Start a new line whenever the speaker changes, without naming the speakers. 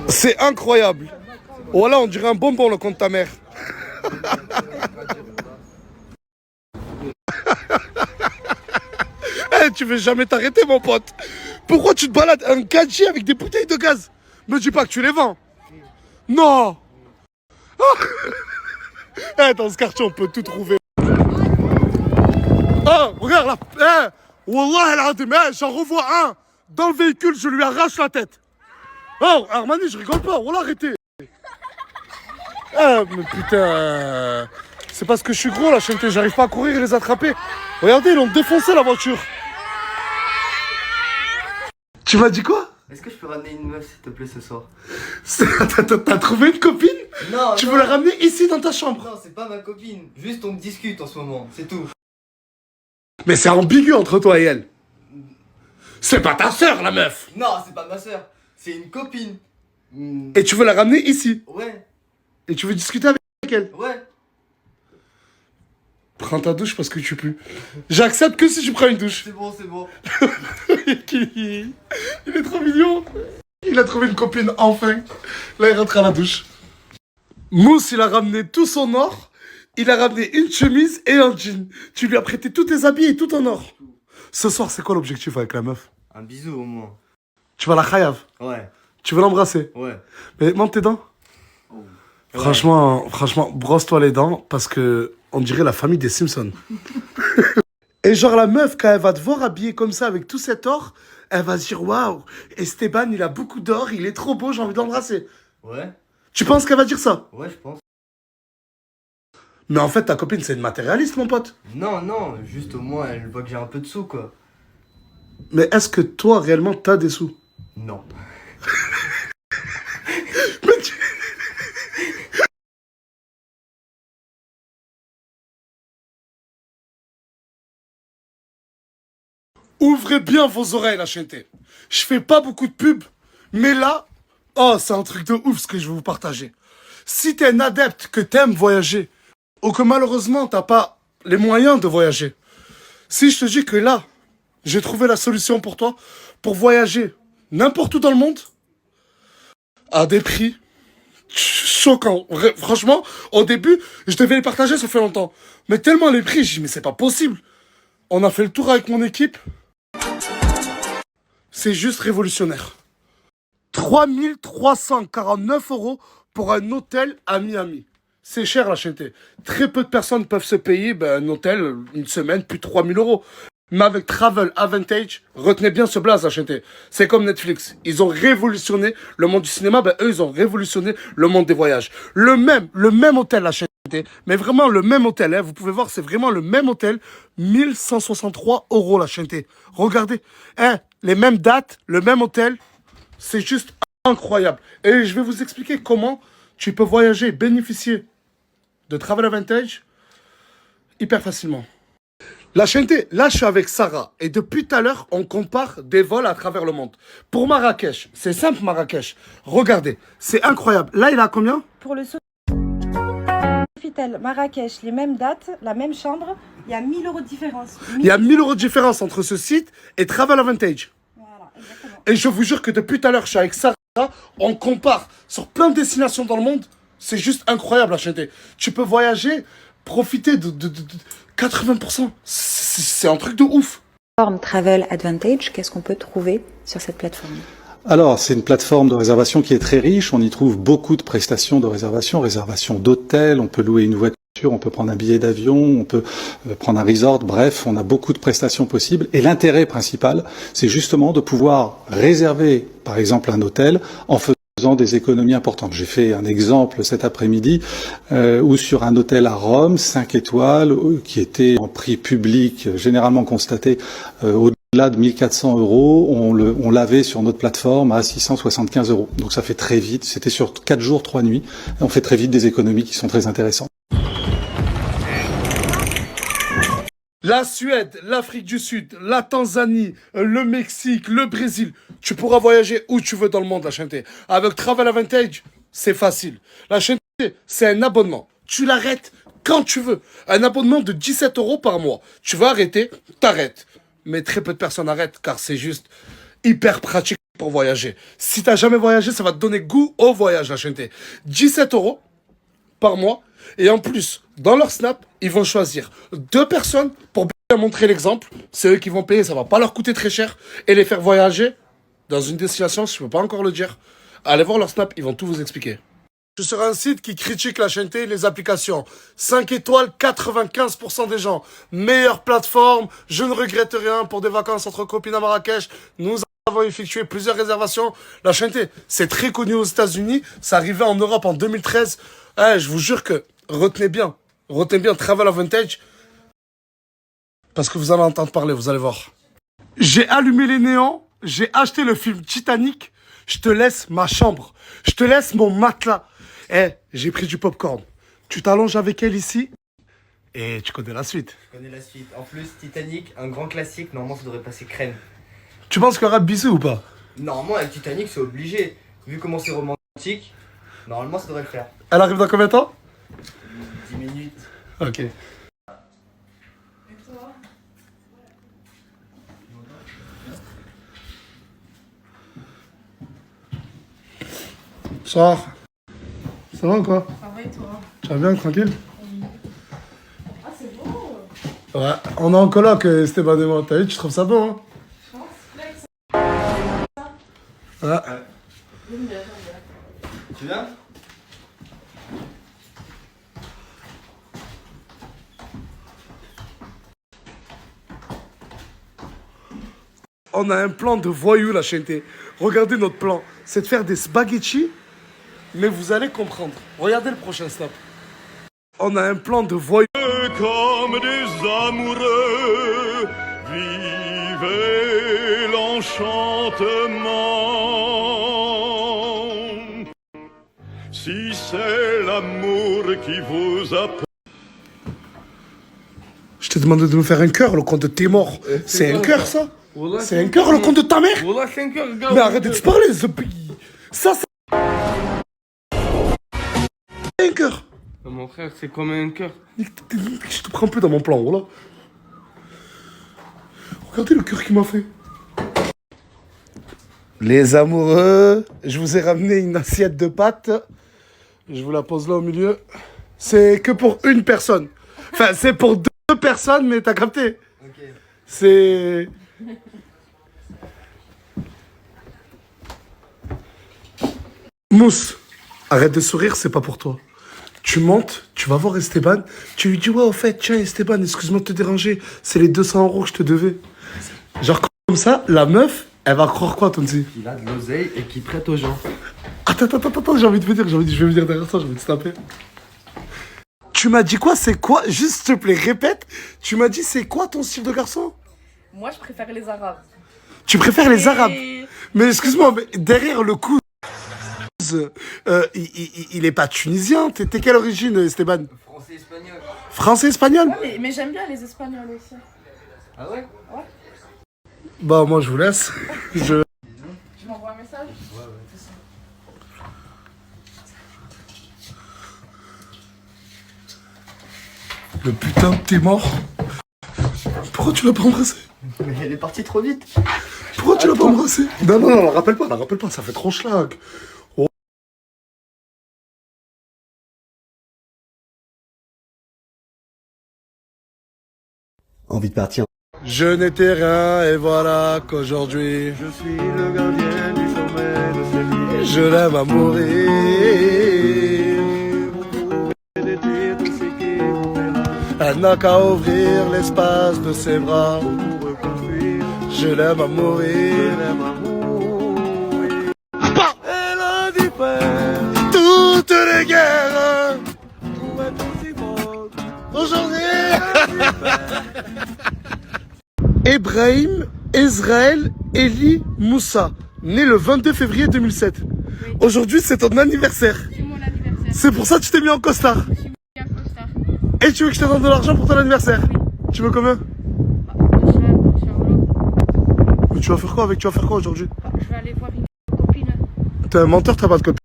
C'est incroyable. Voilà, on dirait un bonbon le compte ta mère. Eh, tu veux jamais t'arrêter, mon pote. Pourquoi tu te balades un gadget avec des bouteilles de gaz? Me dis pas que tu les vends. Non. Eh, dans ce quartier, on peut tout trouver. Oh, regarde là. Eh, Wallah el-Adim, j'en revois un. Dans le véhicule, je lui arrache la tête. Oh, Armani, je rigole pas. Wallah, arrêtez. Mais putain. C'est parce que je suis gros, la chanteuse. J'arrive pas à courir et les attraper. Regardez, ils ont défoncé la voiture. Tu m'as dit quoi?
Est-ce que je peux ramener une meuf s'il te plaît ce soir?
T'as trouvé une copine?
Non.
Tu veux la ramener ici dans ta chambre?
Non, c'est pas ma copine. Juste on discute en ce moment, c'est tout.
Mais c'est ambigu entre toi et elle. C'est pas ta sœur, la meuf.
Non, c'est pas ma soeur. C'est une copine.
Et tu veux la ramener ici?
Ouais.
Et tu veux discuter avec elle?
Ouais.
Prends ta douche parce que tu pues. J'accepte que si tu prends une douche.
C'est bon, c'est bon.
Il est trop mignon. Il a trouvé une copine enfin. Là, il rentre à la douche. Mousse, il a ramené tout son or. Il a ramené une chemise et un jean. Tu lui as prêté tous tes habits et tout en or. Ce soir, c'est quoi l'objectif avec la meuf?
Un bisou au moins.
Tu vas la khayaf?
Ouais.
Tu veux l'embrasser?
Ouais.
Mais monte tes dents.
Oh.
Franchement, brosse-toi les dents parce que on dirait la famille des Simpsons. Et genre la meuf, quand elle va te voir habillée comme ça avec tout cet or, elle va se dire waouh, Esteban il a beaucoup d'or, il est trop beau, j'ai envie d'embrasser.
Ouais.
Tu penses qu'elle va dire ça?
Ouais, je pense.
Mais en fait ta copine c'est une matérialiste mon pote.
Non, non, juste au moins elle voit que j'ai un peu de sous quoi.
Mais est-ce que toi réellement t'as des sous?
Non.
Mais tu... Ouvrez bien vos oreilles, la chanté. Je fais pas beaucoup de pubs, mais là, oh, c'est un truc de ouf ce que je vais vous partager. Si t'es un adepte que t'aimes voyager, ou que malheureusement t'as pas les moyens de voyager, si je te dis que là, j'ai trouvé la solution pour toi, pour voyager n'importe où dans le monde, à des prix choquants. Franchement, au début, je devais les partager, ça fait longtemps. Mais tellement les prix, j'ai dit, mais c'est pas possible. On a fait le tour avec mon équipe. C'est juste révolutionnaire. 3349 € pour un hôtel à Miami. C'est cher la chanté. Très peu de personnes peuvent se payer un hôtel, une semaine, plus de 3000 €. Mais avec Travel Advantage, retenez bien ce blaze la chanté. C'est comme Netflix. Ils ont révolutionné le monde du cinéma, eux ils ont révolutionné le monde des voyages. Le même hôtel la chanté. Mais vraiment le même hôtel, hein. Vous pouvez voir, c'est vraiment le même hôtel. 1163 € la chanté. Regardez, hein, les mêmes dates, le même hôtel. C'est juste incroyable. Et je vais vous expliquer comment tu peux voyager, bénéficier de Travel Advantage hyper facilement. La chanté, là je suis avec Sarah et depuis tout à l'heure on compare des vols à travers le monde. Pour Marrakech, c'est simple Marrakech. Regardez, c'est incroyable. Là il a combien?
Pour le Sofitel, Marrakech, les mêmes dates, la même chambre, il y a 1000 € de différence.
Il y a 1000 € de différence entre ce site et Travel Advantage.
Voilà, exactement.
Et je vous jure que depuis tout à l'heure je suis avec Sarah, on compare sur plein de destinations dans le monde. C'est juste incroyable la chanté. Tu peux voyager, profiter de 80%. C'est un truc de ouf.
Travel Advantage, qu'est-ce qu'on peut trouver sur cette plateforme?
Alors, c'est une plateforme de réservation qui est très riche. On y trouve beaucoup de prestations de réservation d'hôtels. On peut louer une voiture, on peut prendre un billet d'avion, on peut prendre un resort. Bref, on a beaucoup de prestations possibles. Et l'intérêt principal, c'est justement de pouvoir réserver, par exemple, un hôtel en faisant des économies importantes. J'ai fait un exemple cet après-midi où sur un hôtel à Rome, 5 étoiles, qui était en prix public, généralement constaté au-delà de 1400 €, on l'avait sur notre plateforme à 675 €. Donc ça fait très vite, c'était sur 4 jours, 3 nuits, on fait très vite des économies qui sont très intéressantes.
La Suède, l'Afrique du Sud, la Tanzanie, le Mexique, le Brésil. Tu pourras voyager où tu veux dans le monde, la chanté. Avec Travel Advantage, c'est facile. La chanté, c'est un abonnement. Tu l'arrêtes quand tu veux. Un abonnement de 17 € par mois. Tu vas arrêter, t'arrêtes. Mais très peu de personnes arrêtent car c'est juste hyper pratique pour voyager. Si t'as jamais voyagé, ça va te donner goût au voyage, la chaîne. 17 € par mois. Et en plus, dans leur Snap, ils vont choisir 2 personnes pour bien montrer l'exemple. C'est eux qui vont payer, ça va pas leur coûter très cher. Et les faire voyager dans une destination, je peux pas encore le dire. Allez voir leur Snap, ils vont tout vous expliquer. Je suis sur un site qui critique la chaîne et les applications. 5 étoiles, 95% des gens. Meilleure plateforme, je ne regrette rien pour des vacances entre copines à Marrakech. Nous avons effectué plusieurs réservations. La chaîne c'est très connu aux États-Unis. Ça arrivait en Europe en 2013. Je vous jure que, retenez bien Travel Advantage. Parce que vous allez entendre parler, vous allez voir. J'ai allumé les néons, j'ai acheté le film Titanic. Je te laisse ma chambre. Je te laisse mon matelas. J'ai pris du popcorn. Tu t'allonges avec elle ici et tu connais la suite.
Je connais la suite. En plus, Titanic, un grand classique, normalement ça devrait passer crème.
Tu penses qu'il y aura bisous ou pas?
Normalement, avec Titanic, c'est obligé. Vu comment c'est romantique, normalement ça devrait le faire.
Elle arrive dans combien de temps?
10 minutes.
Ok. Bonsoir. Ça va ou quoi?
Ça va et toi?
Tu vas bien, tranquille?
Ah, c'est beau.
Ouais, on est en coloc, Esteban et moi. T'as vu, tu trouves ça beau, hein? Ouais.
Tu viens?
On a un plan de voyou, la chaîne. Regardez notre plan. C'est de faire des spaghettis, mais vous allez comprendre. Regardez le prochain stop. On a un plan de voyou.
Comme des amoureux, vivez l'enchantement. Si c'est l'amour qui vous a
Je t'ai demandé de nous faire un cœur, le compte de tes morts. C'est un cœur, ça? C'est un cœur, le compte de ta mère?
Voilà, 5 heures, gars.
Mais arrêtez de se parler, ce pays. Ça, c'est un cœur.
Mon frère, c'est comme un cœur.
Je te prends plus dans mon plan, voilà. Regardez le cœur qu'il m'a fait. Les amoureux, je vous ai ramené une assiette de pâtes. Je vous la pose là au milieu. C'est que pour une personne. Enfin, c'est pour 2 personnes, mais t'as capté.
Ok.
C'est... Mousse, arrête de sourire, c'est pas pour toi. Tu montes, tu vas voir Esteban, tu lui dis ouais, au fait, tiens Esteban, excuse-moi de te déranger, c'est les 200 € que je te devais. Genre comme ça, la meuf, elle va croire quoi, Tonzi?
Il a de l'oseille et qui prête aux gens.
Attends, j'ai envie de me dire, je vais me dire derrière ça, j'ai envie de se taper. Tu m'as dit quoi, c'est quoi? Juste s'il te plaît, répète. Tu m'as dit c'est quoi ton style de garçon?
Moi, je préfère les Arabes.
Tu préfères les
Et-
Arabes? Mais excuse-moi, mais derrière le coup, il est pas tunisien. T'es quelle origine, Esteban?
Français, espagnol.
Français, espagnol?
Ouais, mais j'aime bien les Espagnols aussi.
Ah ouais?
Bah, moi, je vous laisse.
Tu m'envoies un message?
Le putain de t'es mort. Pourquoi tu l'as pas embrassé?
Mais elle est partie trop vite.
Pourquoi tu l'as pas embrassé? Non, la rappelle pas, ça fait trop schlag. Oh.
Envie de partir.
Je n'étais rien et voilà qu'aujourd'hui
Je suis le gardien du sommet de ces nuits.
je l'aime à mourir.
D'été, tout ce qui vous verra
Elle n'a qu'à ouvrir l'espace de ses bras.
pour reconstruire.
Je l'aime à mourir.
L'aime à mourir. Elle a dit faire
Toutes les guerres
pour être aussi forte.
aujourd'hui. Ibrahim Ezraël Eli Moussa, né le 22 février 2007. Aujourd'hui, c'est ton anniversaire.
C'est mon anniversaire.
C'est pour ça que tu t'es mis en costard.
Je suis mis un costard.
Et tu veux que je te donne de l'argent pour ton anniversaire? Tu veux combien? Mais tu vas faire quoi avec? Tu vas faire quoi aujourd'hui?
Je vais aller voir une copine.
T'es un menteur, t'as pas de copine.